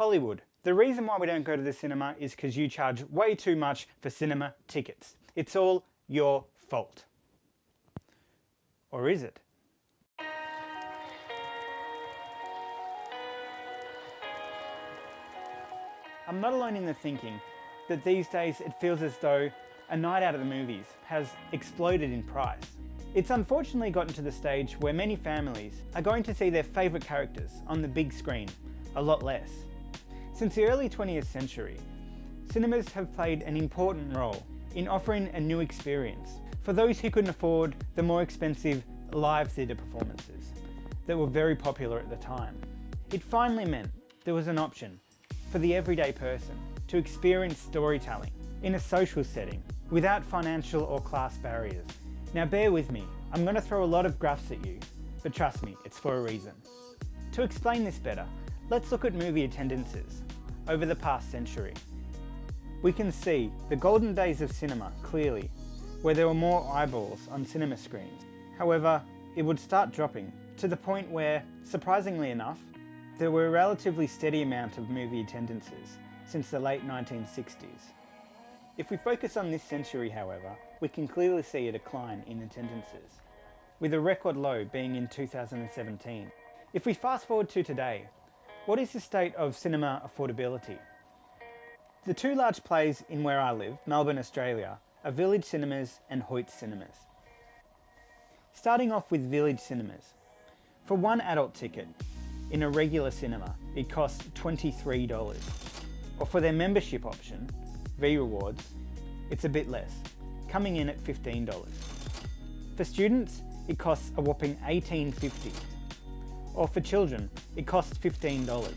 Hollywood. The reason why we don't go to the cinema is because you charge way too much for cinema tickets. It's all your fault. Or is it? I'm not alone in the thinking that these days it feels as though a night out at the movies has exploded in price. It's unfortunately gotten to the stage where many families are going to see their favourite characters on the big screen a lot less. Since the early 20th century, cinemas have played an important role in offering a new experience for those who couldn't afford the more expensive live theatre performances that were very popular at the time. It finally meant there was an option for the everyday person to experience storytelling in a social setting without financial or class barriers. Now bear with me, I'm going to throw a lot of graphs at you, but trust me, it's for a reason. To explain this better, let's look at movie attendances over the past century. We can see the golden days of cinema clearly, where there were more eyeballs on cinema screens. However, it would start dropping to the point where, surprisingly enough, there were a relatively steady amount of movie attendances since the late 1960s. If we focus on this century, however, we can clearly see a decline in attendances, with a record low being in 2017. If we fast forward to today, what is the state of cinema affordability? The two large plays in where I live, Melbourne, Australia, are Village Cinemas and Hoyts Cinemas. Starting off with Village Cinemas. For one adult ticket, in a regular cinema, it costs $23. Or for their membership option, V Rewards, it's a bit less, coming in at $15. For students, it costs a whopping $18.50. Or for children, it costs $15.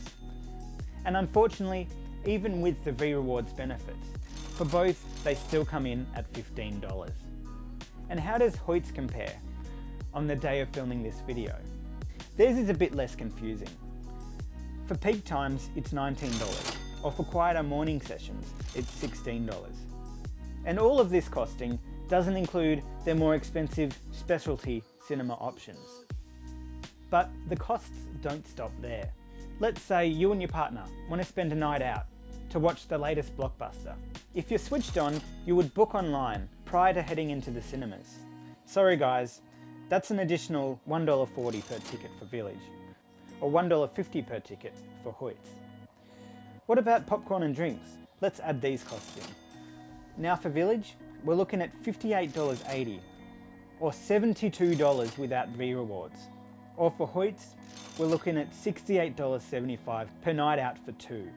And unfortunately, even with the V Rewards benefits, for both, they still come in at $15. And how does Hoyts compare on the day of filming this video? Theirs is a bit less confusing. For peak times, it's $19, or for quieter morning sessions, it's $16. And all of this costing doesn't include their more expensive specialty cinema options. But the costs don't stop there. Let's say you and your partner want to spend a night out to watch the latest blockbuster. If you're switched on, you would book online prior to heading into the cinemas. Sorry guys, that's an additional $1.40 per ticket for Village, or $1.50 per ticket for Hoyts. What about popcorn and drinks? Let's add these costs in. Now for Village, we're looking at $58.80, or $72 without V Rewards. Or for Hoyts, we're looking at $68.75 per night out for two.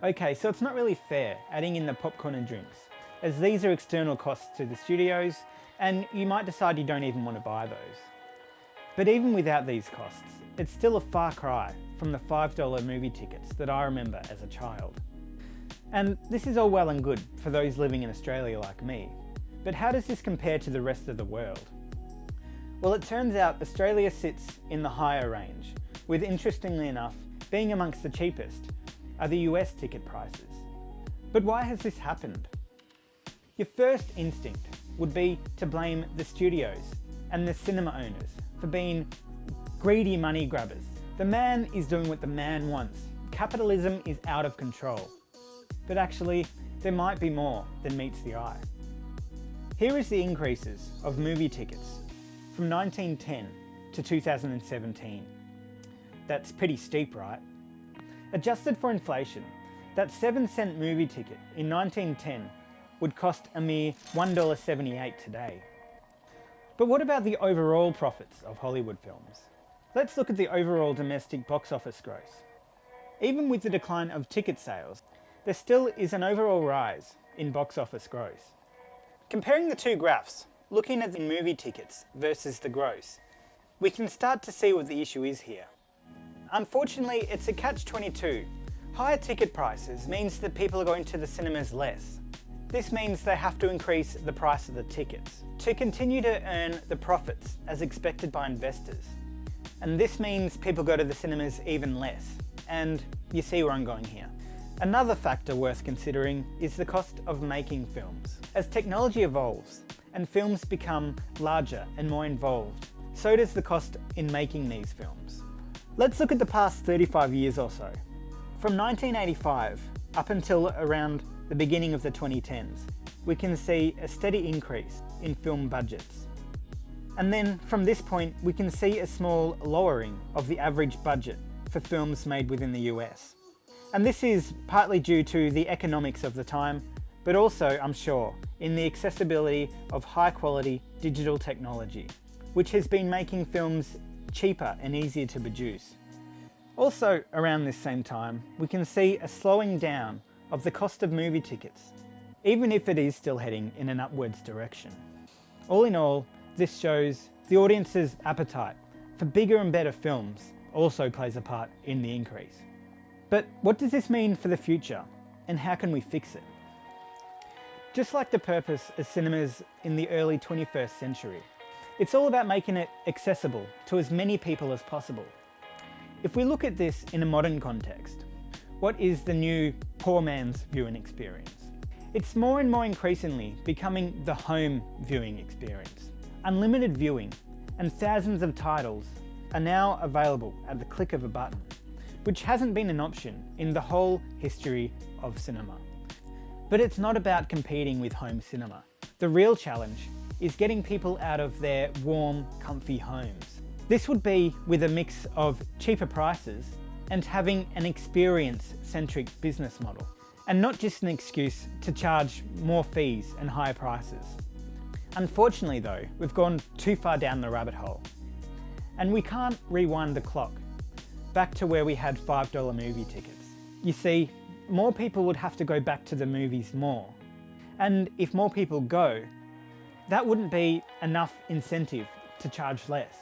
Okay, so it's not really fair adding in the popcorn and drinks, as these are external costs to the studios, and you might decide you don't even want to buy those. But even without these costs, it's still a far cry from the $5 movie tickets that I remember as a child. And this is all well and good for those living in Australia like me, but how does this compare to the rest of the world? Well, it turns out Australia sits in the higher range, with, interestingly enough, being amongst the cheapest are the US ticket prices. But why has this happened? Your first instinct would be to blame the studios and the cinema owners for being greedy money grabbers. The man is doing what the man wants. Capitalism is out of control. But actually, there might be more than meets the eye. Here is the increases of movie tickets from 1910 to 2017. That's pretty steep, right? Adjusted for inflation, that 7-cent movie ticket in 1910 would cost a mere $1.78 today. But what about the overall profits of Hollywood films? Let's look at the overall domestic box office gross. Even with the decline of ticket sales, there still is an overall rise in box office gross. Comparing the two graphs, looking at the movie tickets versus the gross, we can start to see what the issue is here. Unfortunately, it's a catch-22. Higher ticket prices means that people are going to the cinemas less. This means they have to increase the price of the tickets to continue to earn the profits as expected by investors. And this means people go to the cinemas even less. And you see where I'm going here. Another factor worth considering is the cost of making films. As technology evolves and films become larger and more involved, so does the cost in making these films. Let's look at the past 35 years or so. From 1985 up until around the beginning of the 2010s, we can see a steady increase in film budgets. And then from this point, we can see a small lowering of the average budget for films made within the US. And this is partly due to the economics of the time, but also, I'm sure, in the accessibility of high quality digital technology, which has been making films cheaper and easier to produce. Also around this same time, we can see a slowing down of the cost of movie tickets, even if it is still heading in an upwards direction. All in all, this shows the audience's appetite for bigger and better films also plays a part in the increase. But what does this mean for the future, and how can we fix it? Just like the purpose of cinemas in the early 21st century, it's all about making it accessible to as many people as possible. If we look at this in a modern context, what is the new poor man's viewing experience? It's more and more increasingly becoming the home viewing experience. Unlimited viewing and thousands of titles are now available at the click of a button, which hasn't been an option in the whole history of cinema. But it's not about competing with home cinema. The real challenge is getting people out of their warm, comfy homes. This would be with a mix of cheaper prices and having an experience-centric business model, and not just an excuse to charge more fees and higher prices. Unfortunately though, we've gone too far down the rabbit hole, and we can't rewind the clock back to where we had $5 movie tickets. You see, more people would have to go back to the movies more, and if more people go, that wouldn't be enough incentive to charge less.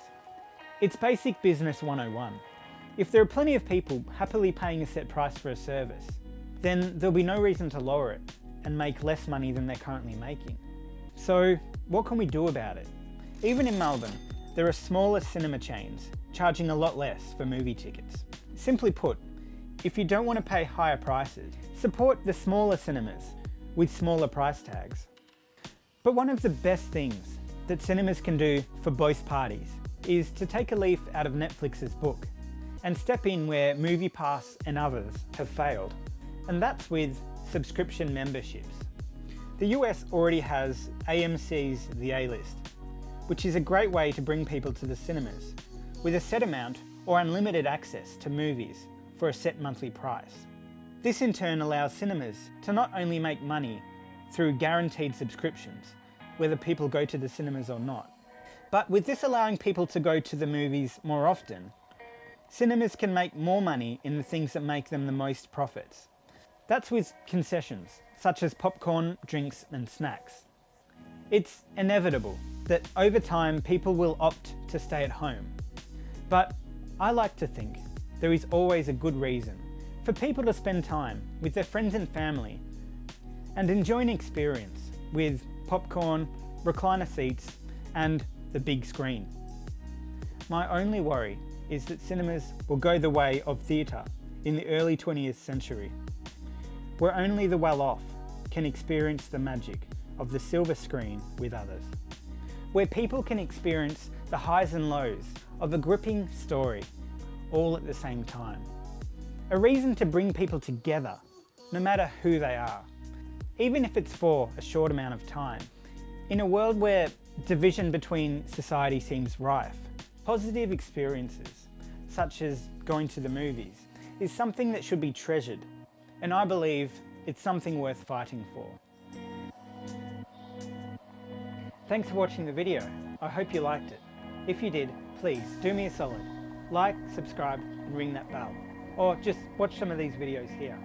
It's basic business 101. If there are plenty of people happily paying a set price for a service, then there'll be no reason to lower it and make less money than they're currently making. So what can we do about it? Even in Melbourne, there are smaller cinema chains charging a lot less for movie tickets. Simply put, if you don't want to pay higher prices, support the smaller cinemas with smaller price tags. But one of the best things that cinemas can do for both parties is to take a leaf out of Netflix's book and step in where MoviePass and others have failed. And that's with subscription memberships. The US already has AMC's The A-List, which is a great way to bring people to the cinemas with a set amount or unlimited access to movies for a set monthly price. This in turn allows cinemas to not only make money through guaranteed subscriptions, whether people go to the cinemas or not, but with this allowing people to go to the movies more often, cinemas can make more money in the things that make them the most profits. That's with concessions, such as popcorn, drinks, and snacks. It's inevitable that over time people will opt to stay at home. But I like to think there is always a good reason for people to spend time with their friends and family and enjoy an experience with popcorn, recliner seats, and the big screen. My only worry is that cinemas will go the way of theatre in the early 20th century, where only the well-off can experience the magic of the silver screen with others, where people can experience the highs and lows of a gripping story all at the same time. A reason to bring people together, no matter who they are, even if it's for a short amount of time. In a world where division between society seems rife, positive experiences, such as going to the movies, is something that should be treasured, and I believe it's something worth fighting for. Thanks for watching the video. I hope you liked it. If you did, please do me a solid. Like, subscribe, and ring that bell. Or just watch some of these videos here.